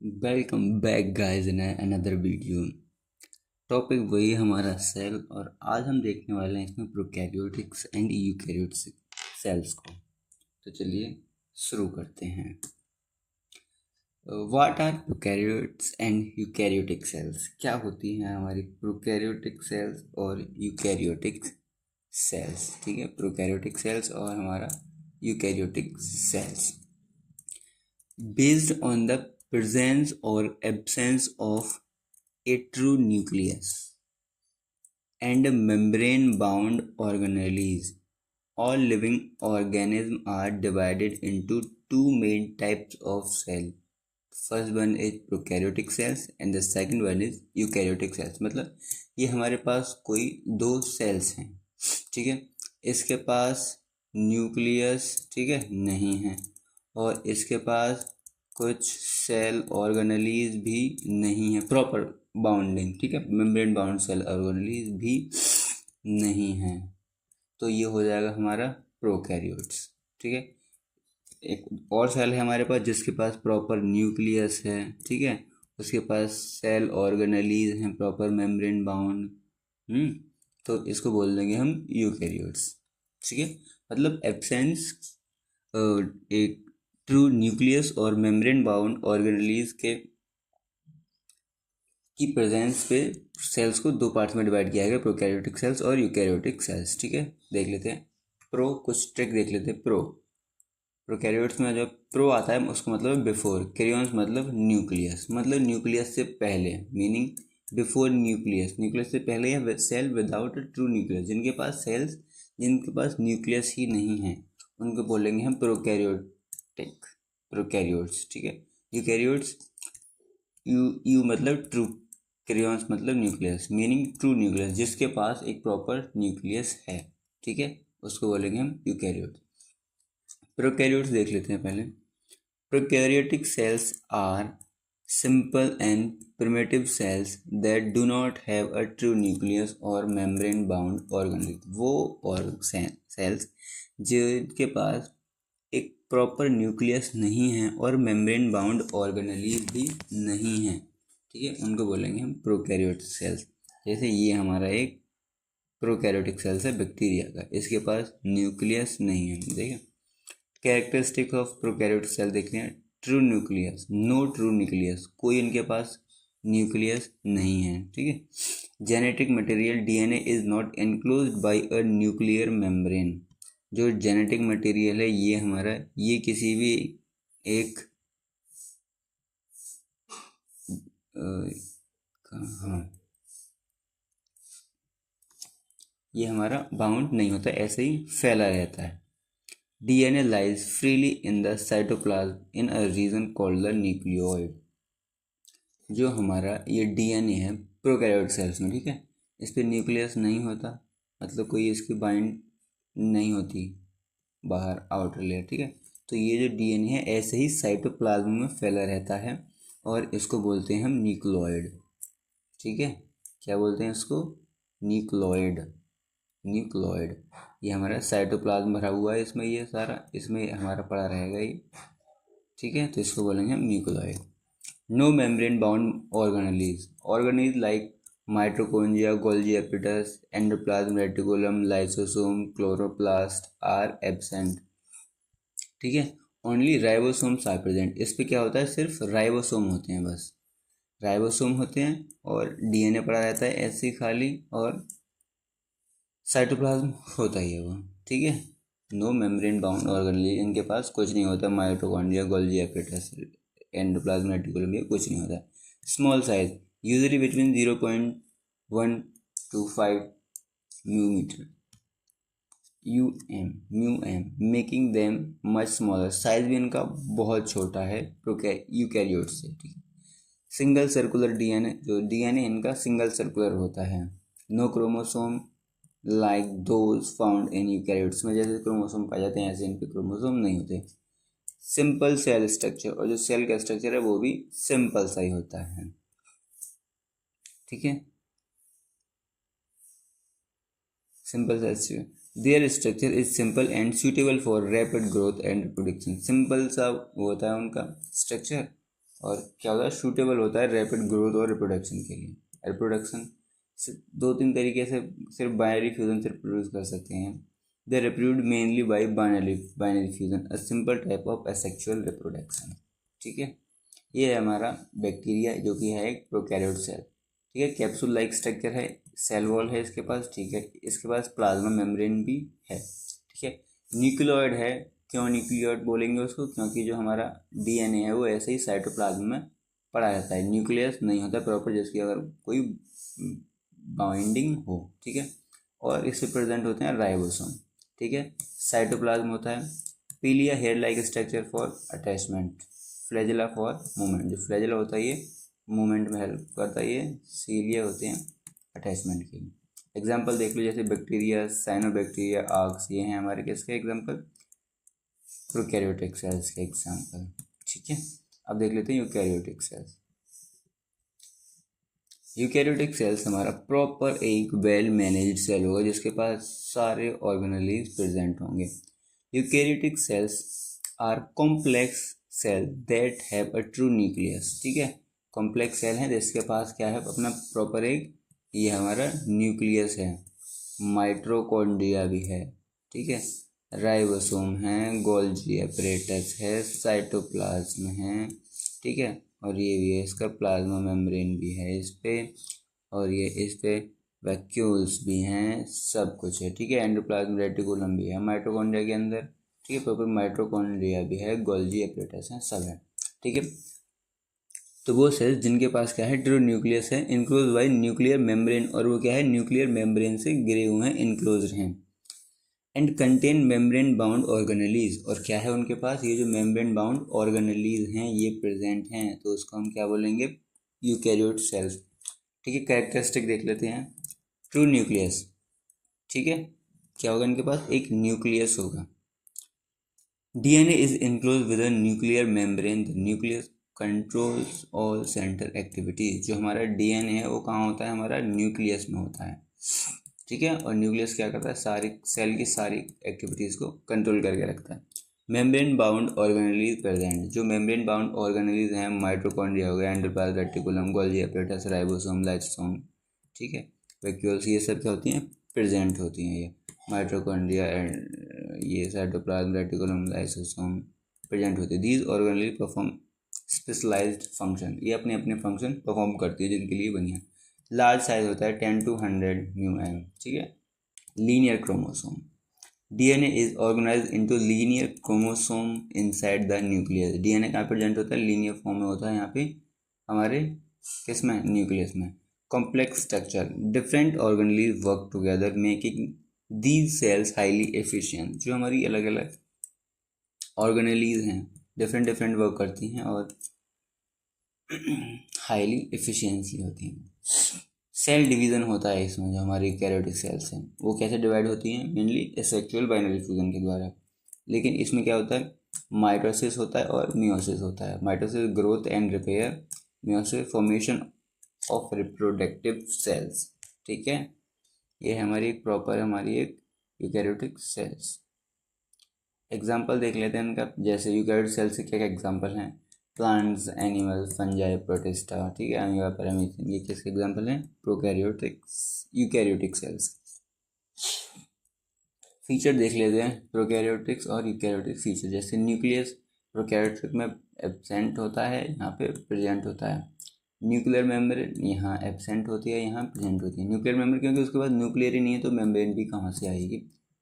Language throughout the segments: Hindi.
Welcome back guys in another video. Topic वही है हमारा सेल, और आज हम देखने वाले हैं इसमें प्रोकैरियोटिक्स एंड यूकैरियोट्स सेल्स को। तो चलिए शुरू करते हैं। What are prokaryotes and eukaryotic cells? क्या होती हैं हमारी प्रोकैरियोटिक सेल्स और यूकैरियोटिक सेल्स? ठीक है, प्रोकैरियोटिक सेल्स और हमारा eukaryotic cells. Based on the presence or absence of a true nucleus and membrane-bound organelles, all living organisms are divided into two main types of cell. First one is prokaryotic cells and the second one is eukaryotic cells. मतलब ये हमारे पास कोई दो सेल्स हैं, ठीक है। इसके पास न्यूक्लियस, ठीक है, नहीं है, और इसके पास कुछ सेल ऑर्गेनेलीज भी नहीं है, प्रॉपर बाउंडिंग, ठीक है, मेम्ब्रेन बाउंड सेल ऑर्गेनेलीज भी नहीं है। तो ये हो जाएगा हमारा प्रोकैरियोट्स, ठीक है। एक और सेल है हमारे पास जिसके पास प्रॉपर न्यूक्लियस है, ठीक है, उसके पास सेल ऑर्गेनेलीज हैं प्रॉपर मेम्ब्रेन बाउंड, तो इसको बोल देंगे हम यूकैरियोट्स, ठीक है। मतलब एब्सेंस एक ट्रू न्यूक्लियस और मेम्ब्रेन बाउंड ऑर्गेनेलीज की प्रेजेंस पे सेल्स को दो पार्ट्स में डिवाइड किया गया, प्रोकैरियोटिक सेल्स और यूकैरियोटिक सेल्स, ठीक है। देख लेते हैं कुछ ट्रिक देख लेते हैं। प्रोकैरियोट्स में जो प्रो आता है उसको मतलब बिफोर, कैरियोन्स मतलब न्यूक्लियस, मतलब न्यूक्लियस से पहले, मीनिंग बिफोर न्यूक्लियस से पहले, या सेल विदाउट ट्रू न्यूक्लियस, जिनके पास न्यूक्लियस ही नहीं है उनको बोलेंगे हम प्रोकैरियोट्स, ठीक है। यूकैरियोट्स, यू मतलब ट्रू, कैरियोन्स मतलब न्यूक्लियस, मीनिंग ट्रू न्यूक्लियस, जिसके पास एक प्रॉपर न्यूक्लियस है, ठीक है, उसको बोलेंगे हम यूकैरियोट। प्रोकैरियोट्स देख लेते हैं पहले। Prokaryotic cells are simple and primitive cells that do not have a true nucleus or membrane bound organelle। वो और सेल्स जिनके पास एक प्रॉपर न्यूक्लियस नहीं है और मेम्ब्रेन बाउंड ऑर्गेनेली भी नहीं है, ठीक है, उनको बोलेंगे हम प्रोकैरियोटिक सेल्स। जैसे ये हमारा एक प्रोकैरियोटिक सेल्स है बैक्टीरिया का, इसके पास न्यूक्लियस नहीं है, देखिए। कैरेक्टरिस्टिक ऑफ प्रोकैरियोटिक सेल देखते हैं। True nucleus, no true nucleus, कोई इनके पास न्यूक्लियस नहीं है, ठीक है। Genetic material DNA is not enclosed by a nuclear membrane. जो जेनेटिक मटेरियल है ये हमारा, ये किसी भी एक हाँ, ये हमारा बाउंड नहीं होता, ऐसे ही फैला रहता है। DNA lies freely in the cytoplasm in a region called the nucleoid। जो हमारा ये DNA है प्रोकैरियोटिक सेल्स में, ठीक है, इस पर न्यूक्लियस नहीं होता, मतलब कोई इसकी बाइंड नहीं होती बाहर, आउटर लेयर, ठीक है। तो ये जो DNA है ऐसे ही साइटोप्लाज्म में फैला रहता है और इसको बोलते हैं हम न्यूक्लियोइड, ठीक है। क्या बोलते हैं इसको? न्यूक्लियोइड। ये हमारा साइटोप्लाज्म भरा हुआ है इसमें, ये सारा इसमें हमारा पड़ा रहेगा ये, ठीक है, तो इसको बोलेंगे हम nucleoid. No membrane bound organelles like mitochondria, Golgi apparatus, endoplasmic reticulum, lysosome, chloroplast are absent, ठीक है। Only ribosomes are present. इस पे क्या होता है, सिर्फ राइबोसोम होते हैं, बस राइबोसोम होते हैं और डीएनए पड़ा रहता है ऐसे ही खाली, और साइटोप्लाज्म होता ही है वो, ठीक है। नो मेम्ब्रेन बाउंड ऑर्गेनेल, इनके पास कुछ नहीं होता, mitochondria, Golgi apparatus, endoplasmic reticulum, ये कुछ नहीं होता। Small size, usually between 0.1 to 5 mu metre, mu m, making them much smaller. Size भी इनका बहुत छोटा है यूकैरियोट से, ठीक है। सिंगल सर्कुलर डीएनए, जो डीएनए इनका सिंगल सर्कुलर होता है। No chromosome like those found in eukaryotes में जैसे क्रोमोसोम पाए जाते हैं ऐसे इन पे क्रोमोसोम नहीं होते। सिंपल सेल स्ट्रक्चर, और जो सेल का स्ट्रक्चर है वो भी सिंपल सा ही होता है, ठीक है। Simple cell, their structure is simple and suitable for rapid growth and reproduction. Simple सा होता है उनका स्ट्रक्चर और क्या होता है, सूटेबल होता है रैपिड ग्रोथ और रिप्रोडक्शन के लिए। रिप्रोडक्शन दो तीन तरीके से सिर्फ बाइनरी फ्यूजन से प्रोड्यूस कर सकते हैं। They reproduce mainly by binary fusion, a simple type of asexual reproduction. ठीक है, ये है हमारा बैक्टीरिया जो कि है एक प्रोकैरियोट सेल। ठीक है, कैप्सूल लाइक स्ट्रक्चर है, सेल वॉल है इसके पास। ठीक है, इसके पास प्लाज्मा मेम्ब्रेन भी है। ठीक है, न्यूक्लियोइड है। क्यों न्यूक्लियोइड बोलेंगे उसको, क्योंकि जो हमारा डीएनए है वो ऐसे ही साइटोप्लाज्म में पड़ा रहता है, न्यूक्लियस नहीं होता प्रॉपर, जिसकी अगर कोई बाइंडिंग हो। ठीक है, और इससे प्रेजेंट होते हैं राइबोसोम। ठीक है, साइटोप्लाज्म होता है। Pili hair like structure for attachment, flagella for movement. जो फ्लैजेला होता है ये मूवमेंट में हेल्प करता है, ये सीलिया होते हैं अटैचमेंट के लिए। एग्जाम्पल देख लो, जैसे बैक्टीरिया, साइनोबैक्टीरिया, आर्क्स, ये हैं हमारे किसके एग्जाम्पल, प्रोकैरियोटिक सेल्स के एग्जाम्पल। ठीक है, अब देख लेते हैं यूकैरियोटिक सेल्स। यूकैरियोटिक सेल्स हमारा प्रॉपर एक वेल मैनेज्ड सेल होगा जिसके पास सारे ऑर्गेनेलीज प्रेजेंट होंगे। Eukaryotic cells are complex cell that have a true nucleus. ठीक है, कॉम्प्लेक्स सेल है जिसके पास क्या है, अपना प्रॉपर एक ये हमारा न्यूक्लियस है, माइटोकॉन्ड्रिया भी है। ठीक है, राइबोसोम है, गोल्जी एपरेटस है, साइटोप्लाज्म है। ठीक है, और ये भी है, इसका प्लाज्मा मेम्ब्रेन भी है इस पे, और ये इस पे वैक्यूल्स भी हैं, सब कुछ है। ठीक है, एंडोप्लाज्म रेटिकुलम भी है माइटोकॉन्ड्रिया के अंदर। ठीक है, प्रॉपर माइटोकॉन्ड्रिया भी है, गोल्जी एपरेटस है, सब है। ठीक है, तो वो सेल्स जिनके पास क्या है, ट्रू न्यूक्लियस है, इनक्लोज बाई न्यूक्लियर मेम्ब्रेन, और वो क्या है, न्यूक्लियर मेम्ब्रेन से घिरे हुए हैं, इनक्लोज हैं। And contain membrane bound organelles, और क्या है उनके पास, ये जो मेम्ब्रेन बाउंड ऑर्गेनेलीज हैं ये प्रेजेंट हैं, तो उसको हम क्या बोलेंगे, यूकैरियोट सेल्स। ठीक है, कैरेक्टरिस्टिक देख लेते हैं। ट्रू न्यूक्लियस, ठीक है, क्या होगा इनके पास, एक न्यूक्लियस होगा। DNA is enclose with a nuclear membrane, the nucleus controls all central activities. जो हमारा डीएनए है वो कहाँ होता है, हमारा न्यूक्लियस में होता है। ठीक है, और न्यूक्लियस क्या करता है, सारी सेल की सारी एक्टिविटीज़ को कंट्रोल करके रखता है। मेम्ब्रेन बाउंड ऑर्गेनेलीज प्रेजेंट, जो मेम्ब्रेन बाउंड ऑर्गेनेलीज हैं, माइटोकॉन्ड्रिया हो गया, endoplasm reticulum, Golgi apparatus, ribosome, lysosome. ठीक है, वैक्यूल्स, ये सब क्या होती हैं, प्रेजेंट होती हैं। ये माइटोकॉन्ड्रिया, ये साइटोप्लाज्म रेटिकुलम, लाइसोसोम प्रेजेंट होती है। These organelles perform specialised function, ये अपने अपने फंक्शन परफॉर्म करती है जिनके लिए बनी है। लार्ज साइज होता है 10 to 100 μm। ठीक है, linear chromosome, DNA is organise into linear chromosome inside the nucleus. DNA कहाँ प्रेजेंट होता है, लीनियर फॉर्म में होता है यहाँ पे हमारे किस में, न्यूक्लियस में। Complex structure, different organelles work together making these cells highly efficient. जो हमारी अलग अलग ऑर्गेनेलीज हैं डिफरेंट डिफरेंट वर्क करती हैं और हाईली एफिशिएंसी होती हैं। सेल डिवीज़न होता है इसमें, जो हमारी कैरियोटिक सेल्स हैं वो कैसे डिवाइड होती हैं, मेनली एसेक्सुअल बाइनरी फ्यूजन के द्वारा। लेकिन इसमें क्या होता है, माइटोसिस होता है और मियोसिस होता है। Mitosis growth and repair, meiosis formation of reproductive cells. ठीक है, ये है हमारी एक प्रॉपर हमारी एक यूकैरियोटिक सेल्स। एग्जाम्पल देख लेते हैं इनका, जैसे यूकैरियोटिक सेल्स से क्या क्या एग्जाम्पल हैं, प्लांट्स, एनिमल्स, फंजाई, प्रोटिस्टा। ठीक है, अमीबा, पैरामीशियम, ये किसके एग्जाम्पल हैं, प्रोकैरियोटिक्स, यूकैरियोटिक सेल्स। फीचर देख लेते हैं प्रोकैरियोटिक्स और यूकैरियोटिक फीचर। जैसे न्यूक्लियस प्रोकैरियोटिक में एब्सेंट होता है, यहाँ पे प्रेजेंट होता है। न्यूक्लियर मेम्ब्रेन यहाँ एब्सेंट होती है, यहाँ प्रेजेंट होती है। न्यूक्लियर मेम्ब्रेन क्योंकि उसके पास न्यूक्लियर ही नहीं है, तो मेम्ब्रेन भी कहाँ से आएगी।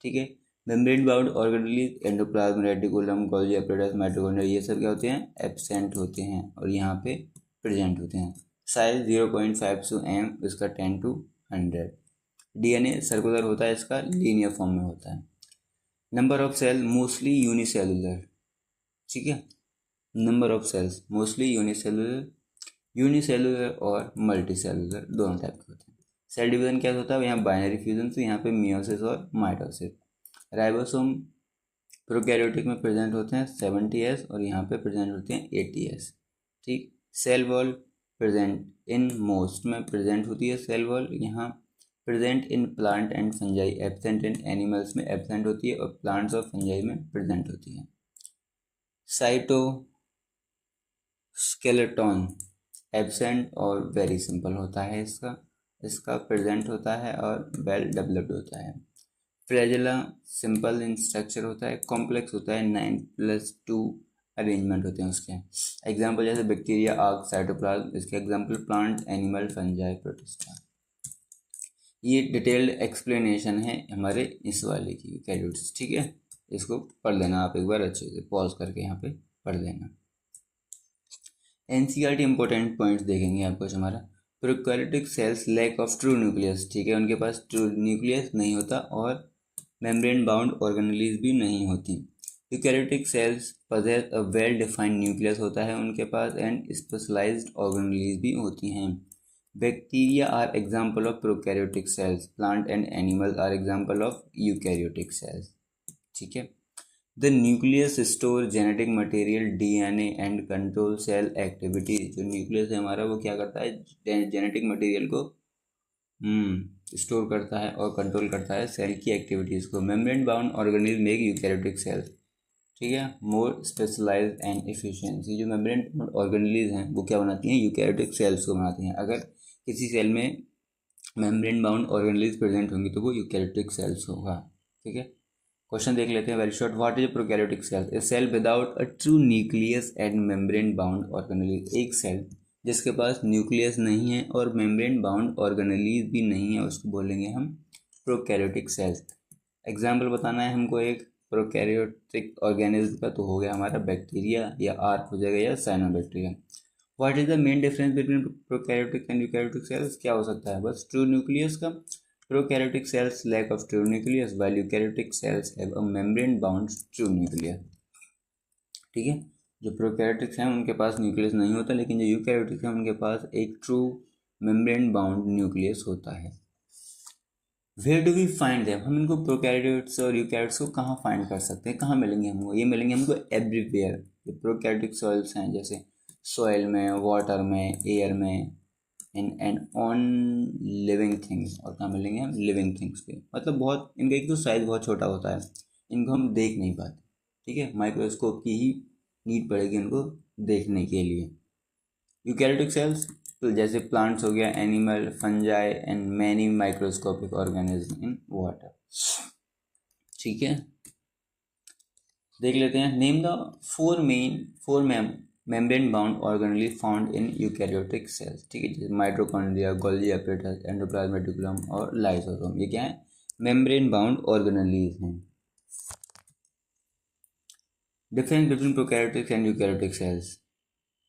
ठीक है, membrane bound organelles, endoplasm reticulum, Golgi apparatus, mitochondria, ये सब क्या होते हैं, एब्सेंट होते हैं और यहाँ पे प्रेजेंट होते हैं। साइज 0.5 to m, इसका 10 to 100। डीएनए सर्कुलर होता है, इसका लीनियर फॉर्म में होता है। Number of cell mostly unicellular. ठीक है, number of cells mostly unicellular और मल्टीसेलुलर दोनों टाइप के होते हैं। सेल डिवीजन क्या होता है, यहाँ बाइनरी फ्यूजन, तो यहाँ पे मियोसिस और माइटोसिस। राइबोसोम प्रोकैरियोटिक में प्रेजेंट होते हैं 70s और यहाँ पे प्रेजेंट होते हैं 80s। ठीक, cell wall present in most में प्रेजेंट होती है सेल वॉल, यहाँ present in plant and fungi, absent in animals में एब्सेंट होती है और प्लांट्स और फंजाई में प्रेजेंट होती है। स्केलेटन एब्सेंट और वेरी सिंपल होता है इसका प्रेजेंट होता है और वेल डेवलप्ड होता है। फ्लैजेला सिंपल इन स्ट्रक्चर होता है, कॉम्प्लेक्स होता है, 9+2 अरेंजमेंट होते हैं उसके। एग्जाम्पल जैसे बैक्टीरिया, आर्क, साइटोप्लाज्म, इसके example plant, animal, fungi, protista. ये डिटेल्ड एक्सप्लेनेशन है हमारे इस वाले की यूकैरियोट्स, ठीक है। इसको पढ़ लेना आप एक बार अच्छे से, पॉज करके यहाँ पे पढ़ लेना। एनसीईआरटी इंपॉर्टेंट पॉइंट्स देखेंगे आपको हमारा। Prokaryotic cells lack of true nucleus, ठीक है, उनके पास ट्रू न्यूक्लियस नहीं होता और मेम्ब्रेन बाउंड ऑर्गेनेलीज भी नहीं होती। Eukaryotic cells possess a well defined nucleus होता है उनके पास एंड स्पेशलाइज्ड ऑर्गेनेलीज भी होती हैं। Bacteria are example of prokaryotic cells, plant and animals are example of eukaryotic cells, ठीक है। The nucleus store genetic material, DNA and control cell activity. जो न्यूक्लियस है हमारा वो क्या करता है, जेनेटिक मटेरियल को स्टोर करता है और कंट्रोल करता है सेल की एक्टिविटीज़ को। Membrane bound organism make eukaryotic cells, ठीक है, मोर स्पेशलाइज्ड एंड एफिशिएंसी। जो मेम्ब्रेन बाउंड ऑर्गेनेलिज हैं वो क्या बनाती हैं, यूकैरियोटिक सेल्स को बनाती हैं। अगर किसी सेल में मेम्ब्रेन बाउंड ऑर्गेनेलिज प्रेजेंट होंगी तो वो यूकैरियोटिक सेल्स होगा, ठीक है। क्वेश्चन देख लेते हैं very short. What is prokaryotic cell? A cell without a true nucleus and membrane bound organelles. एक सेल जिसके पास न्यूक्लियस नहीं है और मेम्ब्रेन बाउंड ऑर्गेनेलिज भी नहीं है उसको बोलेंगे हम प्रोकैरियोटिक सेल्स। एग्जाम्पल बताना है हमको एक प्रोकैरियोटिक ऑर्गेनिज्म का, तो हो गया हमारा बैक्टीरिया या आर्क हो जाएगा या cyanobacteria. What is the main difference between prokaryotic and eukaryotic cells? क्या हो सकता है, बस ट्रू न्यूक्लियस का। Prokaryotic cells lack of true nucleus while eukaryotic cells have a membrane bound true nucleus, ठीक है। जो प्रोकैरियोटिक्स हैं उनके पास न्यूक्लियस नहीं होता, लेकिन जो यूकैरियोटिक्स हैं उनके पास एक ट्रू मेम्ब्रेन बाउंड न्यूक्लियस होता है। Where do we find them? हम इनको प्रोकैरियोट्स और यूकैरियोट्स को कहाँ फाइंड कर सकते हैं, कहाँ मिलेंगे हमको? ये मिलेंगे हमको एवरीवेयर। जो प्रोकैरियोटिक सेल्स हैं जैसे सॉइल में, वाटर में, एयर में, एंड ऑन लिविंग थिंग्स। और कहाँ मिलेंगे हम? लिविंग थिंग्स पे। मतलब बहुत इनका एक तो साइज बहुत छोटा होता है, इनको हम देख नहीं पाते, ठीक है। माइक्रोस्कोप की ही नीड पड़ेगी इनको देखने के लिए। यूकैरियोटिक सेल्स तो जैसे प्लांट्स हो गया, animal, fungi and many microscopic organism in water, ठीक है। देख लेते हैं। Name the four membrane bound organelle found in eukaryotic cells, ठीक है। जैसे mitochondria, Golgi apparatus, endoplasm reticulum और लाइसोसोम। ये क्या है? मेम्ब्रेन बाउंड ऑर्गेनेलीज हैं। Difference between prokaryotics and eukaryotic cells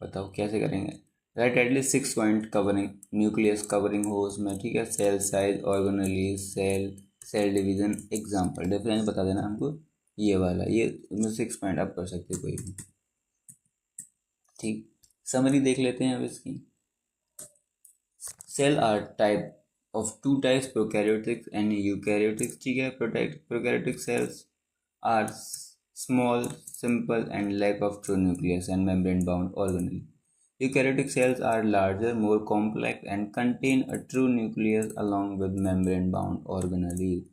बताओ कैसे करेंगे? Write at least 6 point covering nucleus, covering host में, ठीक है, cell size, organelles, cell division, example. Difference बता देना हमको ये वाला, ये 6 पॉइंट आप कर सकते हो कोई भी, ठीक। समरी देख लेते हैं अब इसकी। Cell are type of 2 types, prokaryotics and eukaryotics, ठीक है। Prokaryotic cells are small, simple and lack of true nucleus and membrane bound organelle. Eukaryotic cells are larger, more complex and contain a true nucleus along with membrane bound organelles.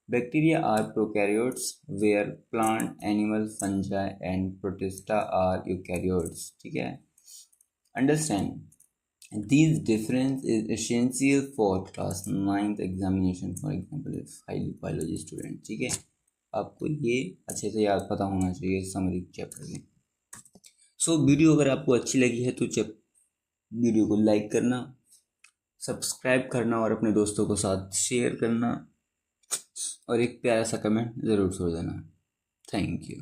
Bacteria are prokaryotes where plant, animal, fungi and protista are eukaryotes, ठीक है। Understand these difference is essential for class 9th examination, for example if highly biology student, ठीक है। आपको ये अच्छे से याद पता होना चाहिए समरी चैप्टर में। सो वीडियो अगर आपको अच्छी लगी है तो वीडियो को लाइक करना, सब्सक्राइब करना और अपने दोस्तों के साथ शेयर करना और एक प्यारा सा कमेंट ज़रूर छोड़ देना। Thank you.